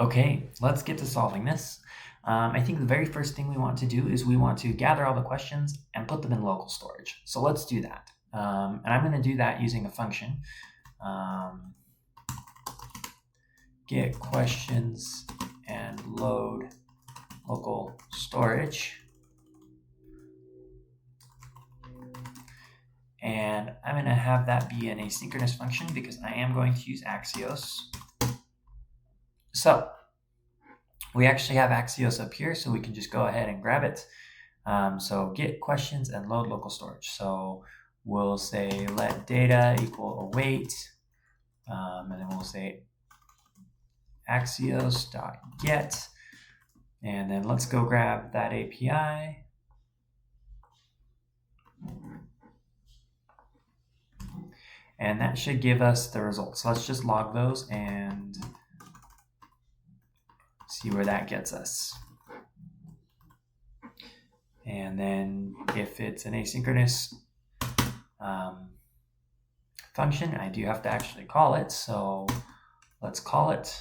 Okay, let's get to solving this. I think the very first thing we want to do is we want to gather all the questions and put them in local storage. So let's do that. And I'm going to do that using a function. Get questions and load local storage. And I'm going to have that be an asynchronous function because I am going to use Axios. So we actually have Axios up here, so we can just go ahead and grab it. So get questions and load local storage. So we'll say let data equal await, and then we'll say axios.get, and then let's go grab that API. And that should give us the results. So let's just log those and see where that gets us. And then if it's an asynchronous function, I do have to actually call it. So let's call it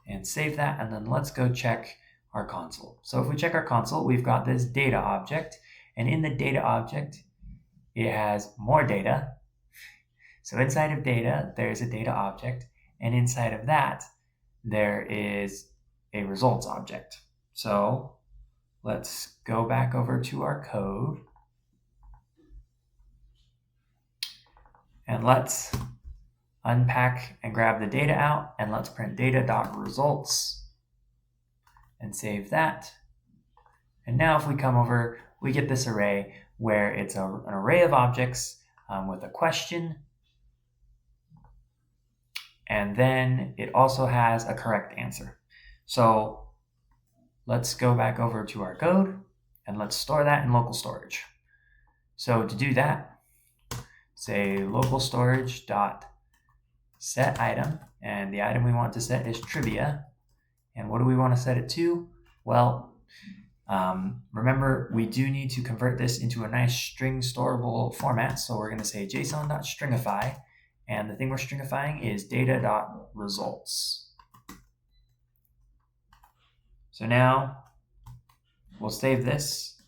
and save that. And then let's go check our console. So if we check our console, we've got this data object. And in the data object, it has more data. So inside of data, there's a data object. And inside of that, there is a results object. So let's go back over to our code. And let's unpack and grab the data out. And let's print data.results and save that. And now if we come over, we get this array where it's an array of objects with a question. And then it also has a correct answer. So let's go back over to our code and let's store that in local storage. So to do that, say local storage dot set item, and the item we want to set is trivia. And what do we want to set it to? Well, remember, we do need to convert this into a nice string storable format. So we're going to say json.stringify. And the thing we're stringifying is data.results. So now we'll save this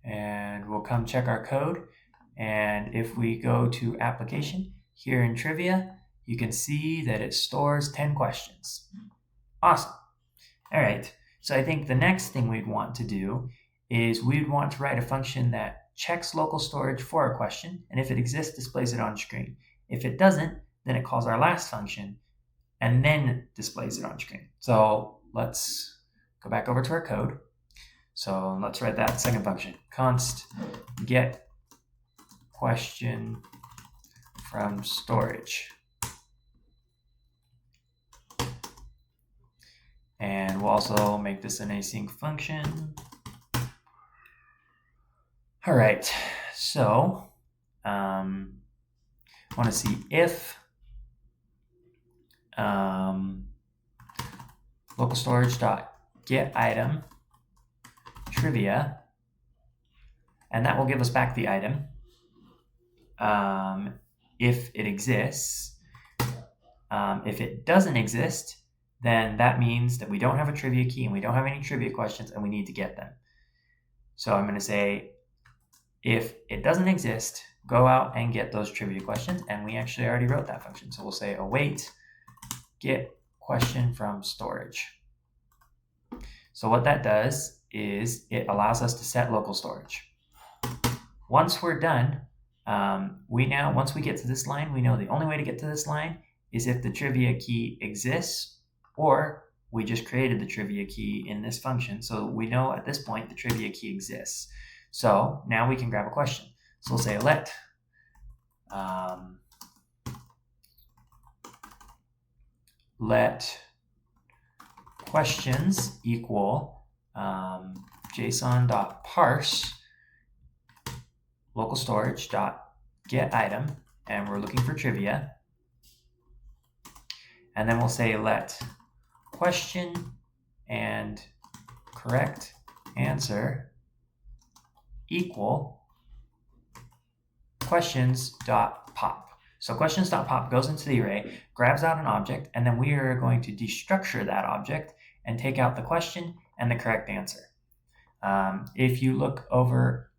and we'll come check our code. And if we go to application here in trivia, you can see that it stores 10 questions. Awesome. All right. So I think the next thing we'd want to do is we'd want to write a function that checks local storage for a question. And if it exists, displays it on screen. If it doesn't, then it calls our last function and then displays it on screen. So let's go back over to our code. So let's write that second function. Const get question from storage. And we'll also make this an async function. All right, so I want to see if local storage dot get item trivia, and that will give us back the item if it exists. If it doesn't exist, then that means that we don't have a trivia key and we don't have any trivia questions and we need to get them. So I'm going to say, if it doesn't exist, go out and get those trivia questions. And we actually already wrote that function. So we'll say await get question from storage. So what that does is it allows us to set local storage. Once we're done, once we get to this line, we know the only way to get to this line is if the trivia key exists, or we just created the trivia key in this function. So we know at this point the trivia key exists. So now we can grab a question. So we'll say let questions equal json.parse local storage dot get item, and we're looking for trivia. And then we'll say let question and correct answer equal questions dot pop. So questions.pop goes into the array, grabs out an object, and then we are going to destructure that object and take out the question and the correct answer. If you look over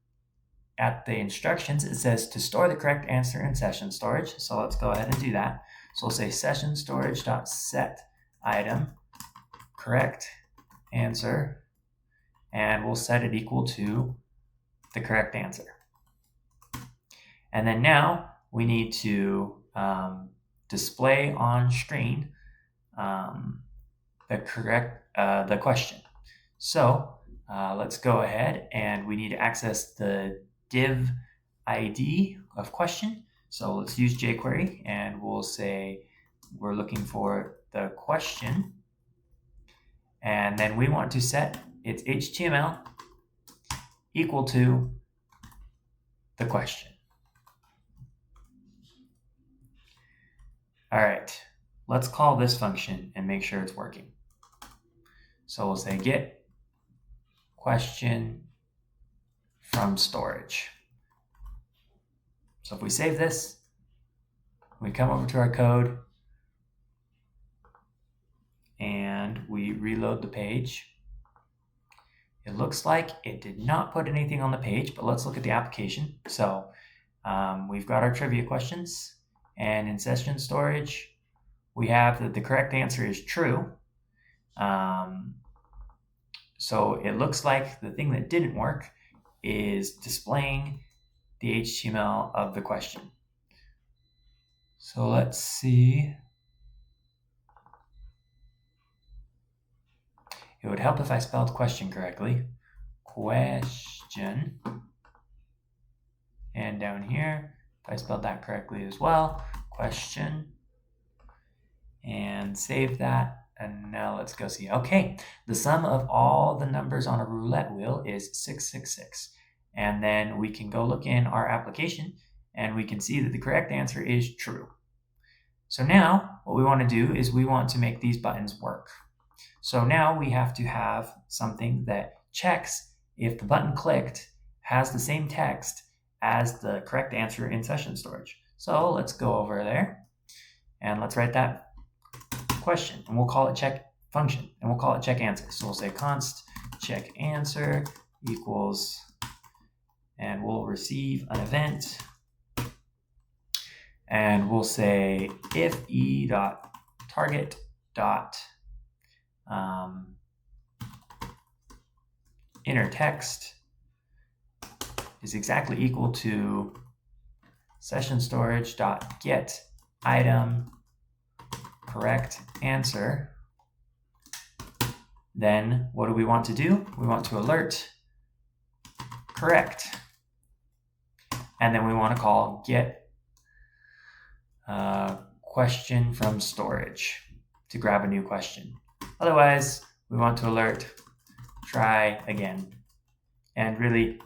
at the instructions, it says to store the correct answer in session storage. So let's go ahead and do that. So we'll say session storage.set item correct answer, and we'll set it equal to the correct answer. And then now we need to display on screen the question. So let's go ahead, and we need to access the div ID of question. So let's use jQuery, and we'll say we're looking for the question, and then we want to set its HTML equal to the question. All right, let's call this function and make sure it's working. So we'll say get question from storage. So if we save this, we come over to our code and we reload the page. It looks like it did not put anything on the page, but let's look at the application. So we've got our trivia questions, and in session storage, we have that the correct answer is true. So it looks like the thing that didn't work is displaying the HTML of the question. So let's see. It would help if I spelled question correctly. Question. And down here, if I spelled that correctly as well, question. And save that. And now let's go see. Okay, the sum of all the numbers on a roulette wheel is 666. And then we can go look in our application and we can see that the correct answer is true. So now what we want to do is we want to make these buttons work. So now we have to have something that checks if the button clicked has the same text as the correct answer in session storage. So let's go over there and let's write that question, and we'll call it check function, and we'll call it check answer. So we'll say const check answer equals, and we'll receive an event, and we'll say if e.target dot inner text is exactly equal to session storage dot get item correct answer. Then what do we want to do? We want to alert correct, and then we want to call get question from storage to grab a new question. Otherwise, we want to alert try again. And really,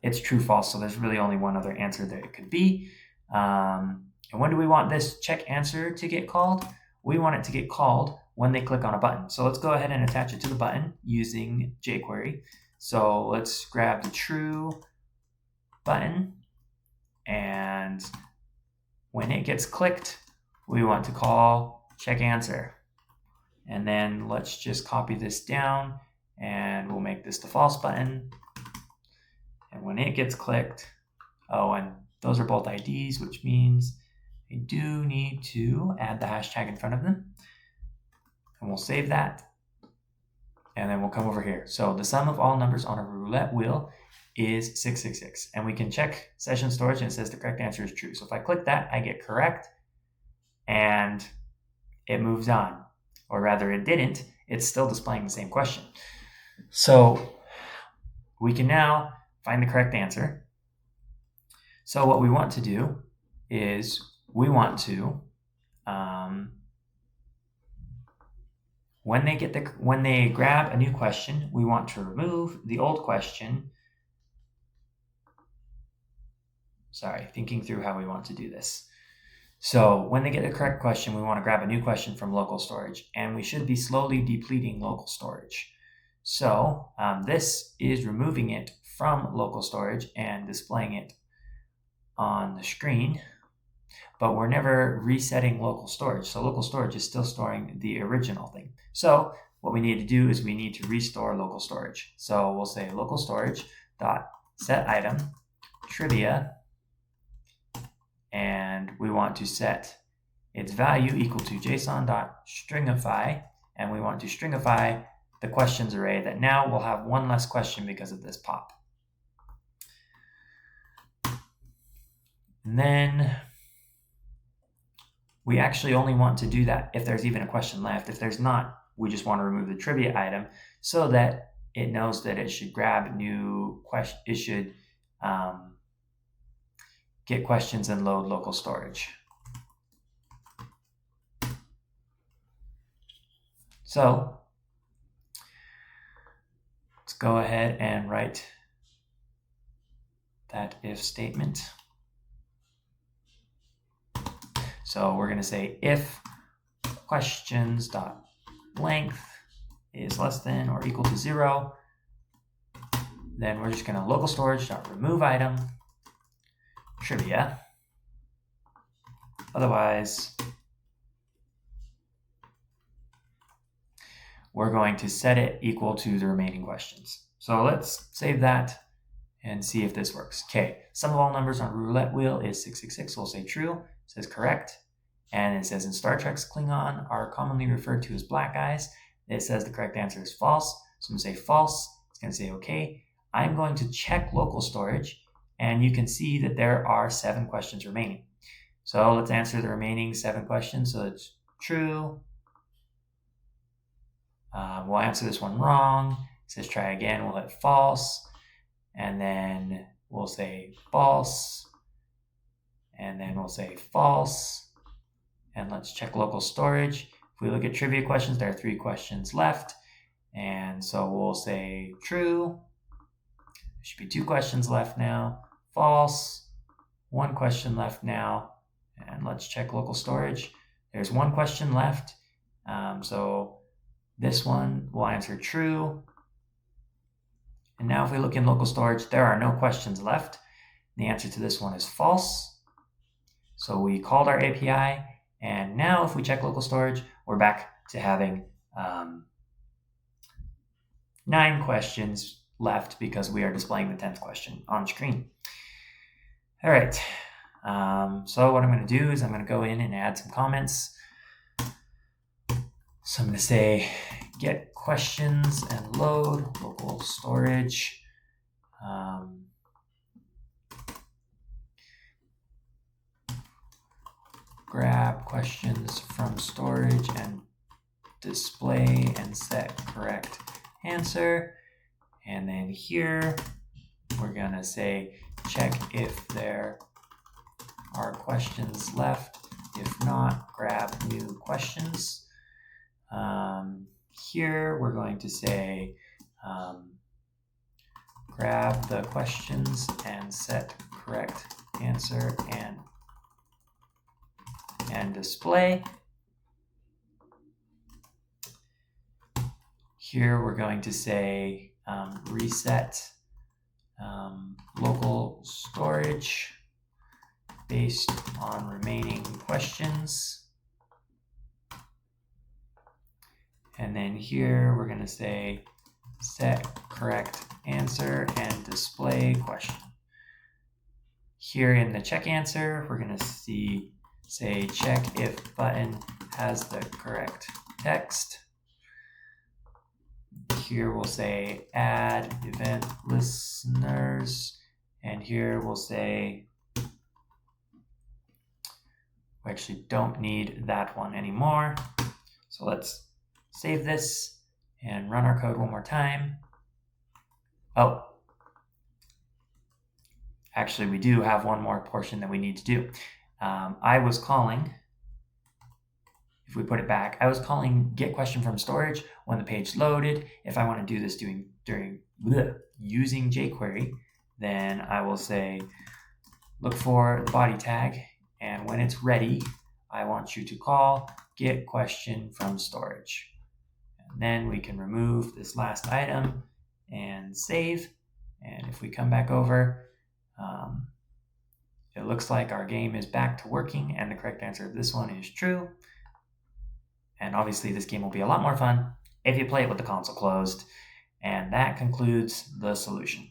it's true false, so there's really only one other answer that it could be. And when do we want this check answer to get called? We want it to get called when they click on a button. So let's go ahead and attach it to the button using jQuery. So let's grab the true button, and when it gets clicked, we want to call check answer. And then let's just copy this down, and we'll make this the false button. And when it gets clicked, oh, and those are both IDs, which means I do need to add the hashtag in front of them. And we'll save that. And then we'll come over here. So the sum of all numbers on a roulette wheel is 666. And we can check session storage, and it says the correct answer is true. So if I click that, I get correct, and it moves on. Or rather, it didn't. It's still displaying the same question. So we can now find the correct answer. So what we want to do is we want to, when they grab a new question, we want to remove the old question. Sorry, thinking through how we want to do this. So when they get the correct question, we want to grab a new question from local storage, and we should be slowly depleting local storage. So this is removing it from local storage and displaying it on the screen. but we're never resetting local storage. So local storage is still storing the original thing. So what we need to do is we need to restore local storage. So we'll say local storage dot set item trivia, and we want to set its value equal to json.stringify, and we want to stringify the questions array that now will have one less question because of this pop. And then we actually only want to do that if there's even a question left. If there's not, we just want to remove the trivia item so that it knows that it should grab new question. It should get questions and load local storage. So let's go ahead and write that if statement. So we're going to say if questions.length is less than or equal to 0, then we're just going to local storage.remove item trivia. Otherwise, we're going to set it equal to the remaining questions. So let's save that and see if this works. Okay, sum of all numbers on roulette wheel is 666. So we'll say true. It says correct. And it says in Star Trek's Klingon are commonly referred to as black guys. It says the correct answer is false. So I'm going to say false. It's going to say okay. I'm going to check local storage, and you can see that there are 7 questions remaining. So let's answer the remaining 7 questions. So it's true. We'll answer this one wrong. It says try again. We'll hit false. And then we'll say false. And then we'll say false. And let's check local storage. If we look at trivia questions, there are 3 questions left. And so we'll say true. There should be 2 questions left now. False. 1 question left now. And let's check local storage. There's 1 question left. So this one will answer true. And now if we look in local storage, there are no questions left. The answer to this one is false. So we called our API. And now if we check local storage, we're back to having 9 questions left because we are displaying the 10th question on screen. All right. So what I'm going to do is I'm going to go in and add some comments. So I'm going to say get questions and load local storage. Grab questions from storage and display and set correct answer. And then here we're going to say check if there are questions left. If not, grab new questions. Here we're going to say grab the questions and set correct answer and display. Here we're going to say reset local storage based on remaining questions. And then here we're going to say set correct answer and display question. Here in the check answer, we're going to say check if button has the correct text. Here we'll say add event listeners, and here we'll say we actually don't need that one anymore. So let's save this and run our code one more time. Oh, actually we do have one more portion that we need to do. I was calling, if we put it back, I was calling get question from storage when the page loaded. If I want to do this using jQuery, then I will say look for the body tag, and when it's ready, I want you to call get question from storage. And then we can remove this last item and save. And if we come back over, It looks like our game is back to working, and the correct answer of this one is true. And obviously this game will be a lot more fun if you play it with the console closed. And that concludes the solution.